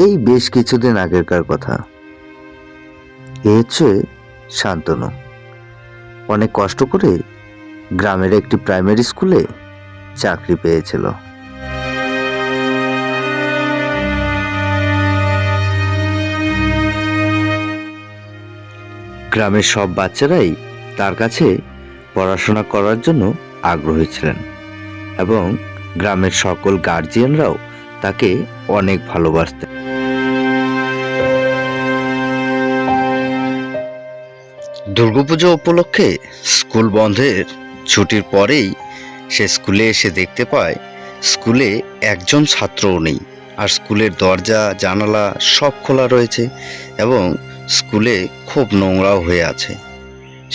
এই বেশ কিছুদিন আগেরকার কথা। এ হচ্ছে শান্তনু। অনেক কষ্ট করে গ্রামের একটি প্রাইমারি স্কুলে চাকরি পেয়েছিল। গ্রামের সব বাচ্চারাই তার কাছে পড়াশোনা করার জন্য আগ্রহী ছিলেন এবং গ্রামের সকল গার্জিয়ানরাও তাকে অনেক ভালোবাসতেন। দুর্গাপুজো উপলক্ষে স্কুল বন্ধের ছুটির পরেই সে স্কুলে এসে দেখতে পায় স্কুলে একজন ছাত্রও নেই, আর স্কুলের দরজা জানালা সব খোলা রয়েছে এবং স্কুলে খুব নোংরাও হয়ে আছে।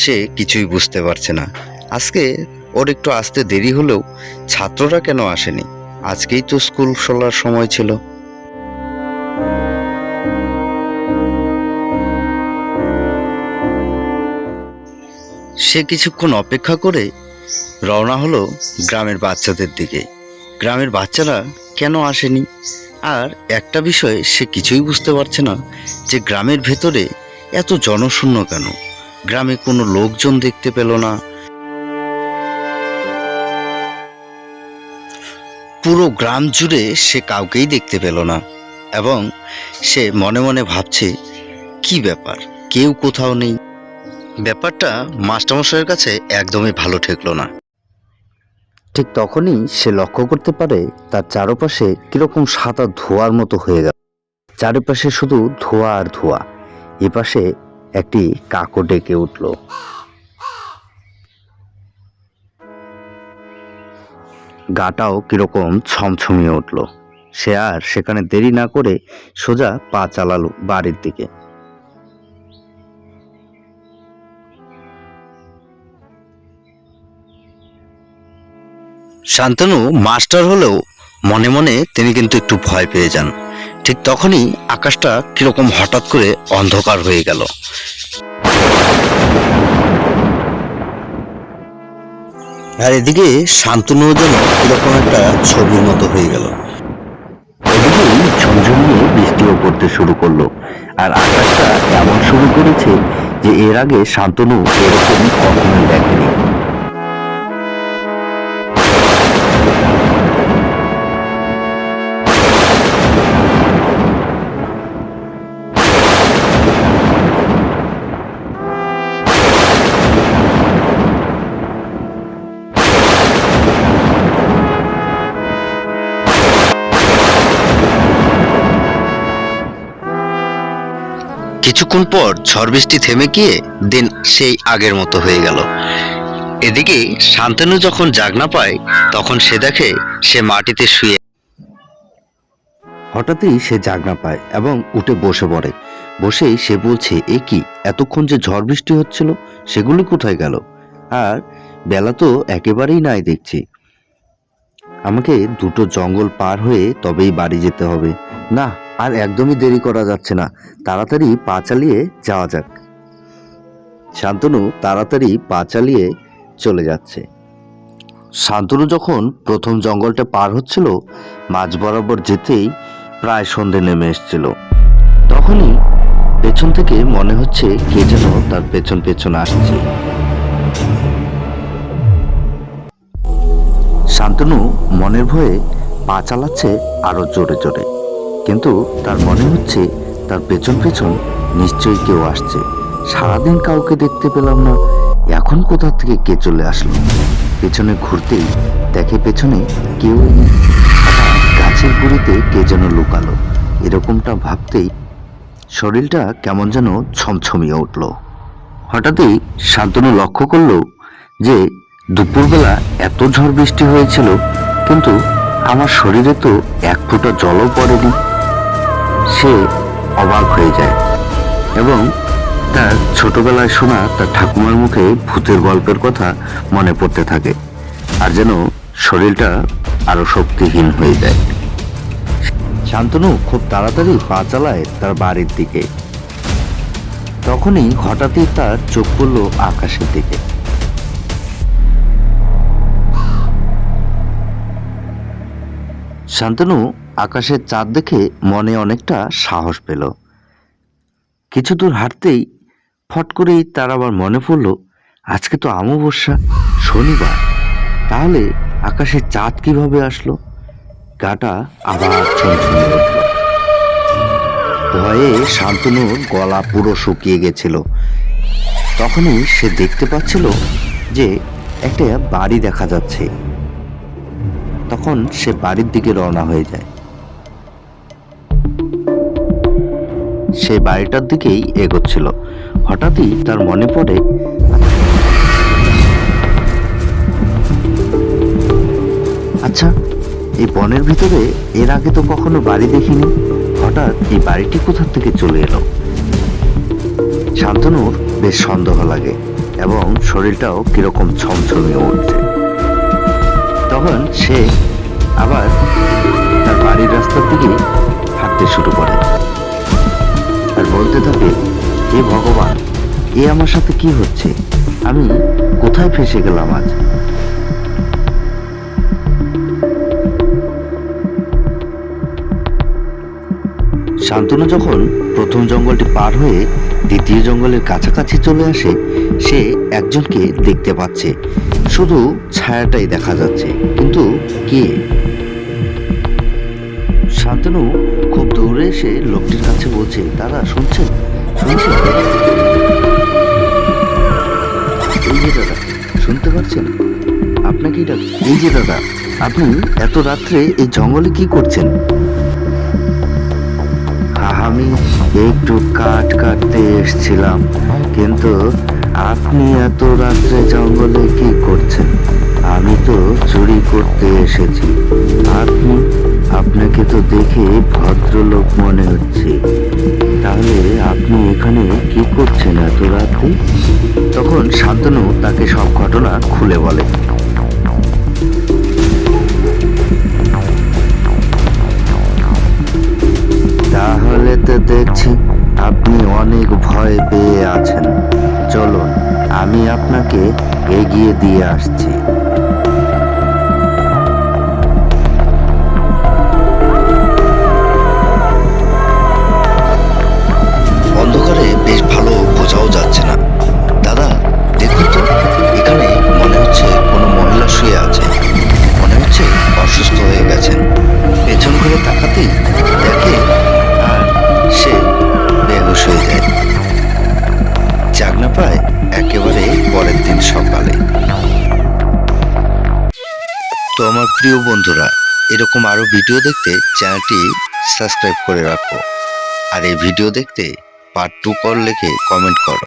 সে কিছুই বুঝতে পারছে না। আজকে ওর একটু আসতে দেরি হলেও ছাত্ররা কেন আসেনি? আজকেই তো স্কুল খোলার সময় ছিল। সে কিছুক্ষণ অপেক্ষা করে রওনা হলো গ্রামের বাচ্চাদের দিকে। গ্রামের বাচ্চারা কেন আসেনি? আর একটা বিষয় সে কিছুই বুঝতে পারছে না, যে গ্রামের ভেতরে এত জনশূন্য কেন? গ্রামে কোনো লোকজন দেখতে পেল না। পুরো গ্রাম জুড়ে সে কাউকেই দেখতে পেল না এবং সে মনে মনে ভাবছে, কি ব্যাপার, কেউ কোথাও নেই। ব্যাপারটা মাস্টারমশাইয়ের কাছে একদমই ভালো ঠেকলো না। ঠিক তখনই সে লক্ষ্য করতে পারে তার চারপাশে কিরকম সাদা ধোঁয়ার মতো হয়ে গেল। চারিপাশে শুধু ধোঁয়া আর ধোঁয়া। এপাশে একটি কাকও ডেকে উঠল। গাটাও কিরকম ছমছমিয়ে উঠল। সে আর সেখানে দেরি না করে সোজা পা চালালো বাড়ির দিকে। শান্তনু মাস্টার হলেও মনে মনে তিনি কিন্তু একটু ভয় পেয়ে যান। ঠিক তখনই আকাশটা কিরকম হঠাৎ করে অন্ধকার হয়ে গেল। আর এদিকে শান্তনু যেন এরকম একটা ছবির মতো হয়ে গেল। এদিকেই ঝমঝমিয়ে বৃষ্টিও পড়তে শুরু করলো, আর আকাশটা এমন শুরু করেছে যে এর আগে শান্তনু এরকম কখনোই দেখেনি। কিছুক্ষণ পর ঝড় বৃষ্টি থেমে গিয়ে দিন সেই আগের মতো হয়ে গেল। এদিকে শান্তনু যখন জাগনা পায় তখন সে দেখে সে মাটিতে শুয়ে। হঠাৎই সে জাগনা পায় এবং উঠে বসে পড়ে। বসেই সে বলছে, এ কি, এতক্ষণ যে ঝড় বৃষ্টি হচ্ছিল সেগুলি কোথায় গেল? আর বেলা তো একেবারেই নাই দেখছি। আমাকে দুটো জঙ্গল পার হয়ে তবেই বাড়ি যেতে হবে। না, আর একদমই দেরি করা যাচ্ছে না, তাড়াতাড়ি পা চালিয়ে যাওয়া যাক। শান্তনু তাড়াতাড়ি পা চালিয়ে চলে যাচ্ছে। শান্তনু যখন প্রথম জঙ্গলটা পার হচ্ছিল, মাঝ বরাবর যেতেই প্রায় সন্ধে নেমে এসেছিল। তখনই পেছন থেকে মনে হচ্ছে কে যেন তার পেছন পেছন আসছে। শান্তনু মনের ভয়ে পা চালাচ্ছে আরো জোরে জোরে, কিন্তু তার মনে হচ্ছে তার পেছন পেছন নিশ্চয়ই কেউ আসছে। সারাদিন কাউকে দেখতে পেলাম না, এখন কোথা থেকে কে চলে আসলো? পেছনে ঘুরতেই দেখে পেছনে কেউ নেই। গাছের গুঁড়িতে কে যেন লুকালো। এরকমটা ভাবতেই শরীরটা কেমন যেন ছমছমিয়ে উঠল। হঠাৎই শান্তনু লক্ষ্য করলো যে দুপুরবেলা এত ঝড় বৃষ্টি হয়েছিল, কিন্তু আমার শরীরে তো এক ফোঁটা জলও পড়েনি। সে অবাক হয়ে যায় এবং তার ছোটবেলায় শোনা তার ঠাকুমার মুখে ভূতের গল্পের কথা মনে পড়তে থাকে, আর যেন শরীরটা আরো শক্তিহীন হয়ে যায়। শান্তনু খুব তাড়াতাড়ি পা চালায় তার বাড়ির দিকে। তখনই হঠাৎই তার চোখ পড়ল আকাশের দিকে। শান্তনু আকাশের চাঁদ দেখে মনে অনেকটা সাহস পেল। কিছু দূর হাঁটতেই ফট করেই তার আবার মনে পড়ল, আজকে তো অমাবস্যা, শনিবার, তাহলে আকাশে চাঁদ কিভাবে আসলো? গাটা আবার ছমছমিয়ে উঠল। ভয়ে শান্তনুর গলা পুরো শুকিয়ে গেছিল। তখনই সে দেখতে পাচ্ছিল যে একটা বাড়ি দেখা যাচ্ছে। তখন সে বাড়ির দিকে রওনা হয়ে যায়। সে বাড়িটার দিকেই এগোচ্ছিল। হঠাৎই তার মনে পড়ে, আচ্ছা, এই বনের ভিতরে এর আগে তো কখনো বাড়ি দেখিনি, হঠাৎ এই বাড়িটি কোথা থেকে চলে এলো? শান্তনুর বেশ সন্দেহ লাগে এবং শরীরটাও কিরকম ছমছমিয়ে উঠছে। তখন সে আবার তার বাড়ির রাস্তার দিকে হাঁটতে শুরু করে আর বলতে থাকে, হে ভগবান, এ আমার সাথে কি হচ্ছে? আমি কোথায় ফেসে গেলাম আজ? শান্তনু যখন প্রথম জঙ্গলটি পার হয়ে দ্বিতীয় জঙ্গলের কাছাকাছি চলে আসে, সে একজনকে দেখতে পাচ্ছে। শুধু ছায়াটাই দেখা যাচ্ছে, কিন্তু কে? শান্তনু খুব দৌড়ে এসে লোকটির কাছে বলছে, দাদা শুনছেন? শুনছেন? এই যে দাদা, শুনতে পাচ্ছেন? আপনাকেই ডাক। এই যে দাদা, আপনি এত রাত্রে এই জঙ্গলে কি করছেন? আমি একটু কাঠ কাটতে এসেছিলাম, কিন্তু আপনি এত রাত্রে জঙ্গলে কি করছেন? আমি তো চুরি করতে এসেছি। আপনি আপনাকে তো দেখে ভদ্রলোক মনে হচ্ছে, তাহলে আপনি এখানে কি করছেন এত রাতে? তখন শান্তনু তাকে সব ঘটনা খুলে বলে। তাহলে তো দেখছি আপনি অনেক ভয় পেয়ে আছেন। চলুন, আমি আপনাকে এগিয়ে দিয়ে আসছি। অন্ধকারে বেশ ভালো বোঝাও যাচ্ছে না। দাদা দেখুন তো, এখানে মনে হচ্ছে কোনো মহিলা শুয়ে আছে। মনে হচ্ছে অসুস্থ হয়ে গেছেন। পেছন ঘুরে তাকাতেই দেখে আর সে বেহুশ হয়ে যায়। জাগনা পায় একেবারে পরের দিন সকালে। তো আমার প্রিয় বন্ধুরা, এরকম আরো ভিডিও দেখতে চ্যানেলটি সাবস্ক্রাইব করে রাখো। আর এই ভিডিও দেখতে পার্ট 2 লিখে কমেন্ট করো।